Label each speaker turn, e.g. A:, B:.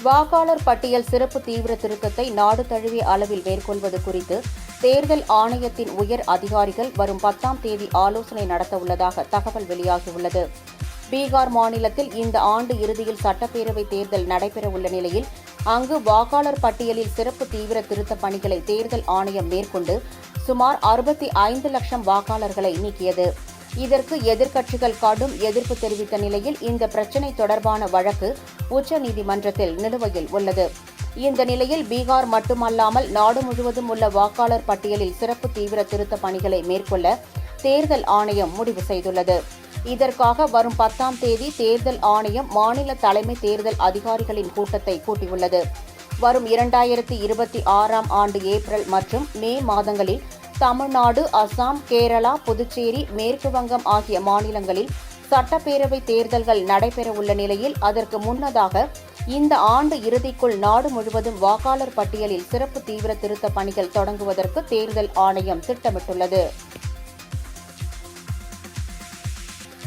A: வாக்காளர் பட்டியல் சிறப்பு தீவிர திருத்தத்தை நாடு தழுவிய அளவில் மேற்கொள்வது குறித்து தேர்தல் ஆணையத்தின் உயர் அதிகாரிகள் வரும் 10ஆம் தேதி ஆலோசனை நடத்தவுள்ளதாக தகவல் வெளியாகியுள்ளது. பீகார் மாநிலத்தில் இந்த ஆண்டு இறுதியில் சட்டப்பேரவை தேர்தல் நடைபெறவுள்ள நிலையில் அங்கு வாக்காளர் பட்டியலில் சிறப்பு தீவிர திருத்தப் பணிகளை தேர்தல் ஆணையம் மேற்கொண்டு சுமார் 65 லட்சம் வாக்காளர்களை நீக்கியது. இதற்கு எதிர்க்கட்சிகள் கடும் எதிர்ப்பு தெரிவித்த நிலையில் இந்த பிரச்சினை தொடர்பான வழக்கு உச்சநீதிமன்றத்தில் நிலுவையில் உள்ளது. இந்த நிலையில் பீகார் மட்டுமல்லாமல் நாடு முழுவதும் உள்ள வாக்காளர் பட்டியலில் சிறப்பு தீவிர திருத்த பணிகளை மேற்கொள்ள தேர்தல் ஆணையம் முடிவு செய்துள்ளது. இதற்காக வரும் 10ஆம் தேதி தேர்தல் ஆணையம் மாநில தலைமை தேர்தல் அதிகாரிகளின் கூட்டத்தை கூட்டியுள்ளது. வரும் 2026ஆம் ஆண்டு ஏப்ரல் மற்றும் மே மாதங்களில் தமிழ்நாடு, அசாம், கேரளா, புதுச்சேரி, மேற்கு வங்கம் ஆகிய மாநிலங்களில் சட்டப்பேரவை தேர்தல்கள் நடைபெறவுள்ள நிலையில் அதற்கு முன்னதாக இந்த ஆண்டு இறுதிக்குள் நாடு முழுவதும் வாக்காளர் பட்டியலில் சிறப்பு தீவிர திருத்த பணிகள் தொடங்குவதற்கு தேர்தல் ஆணையம் திட்டமிட்டுள்ளது.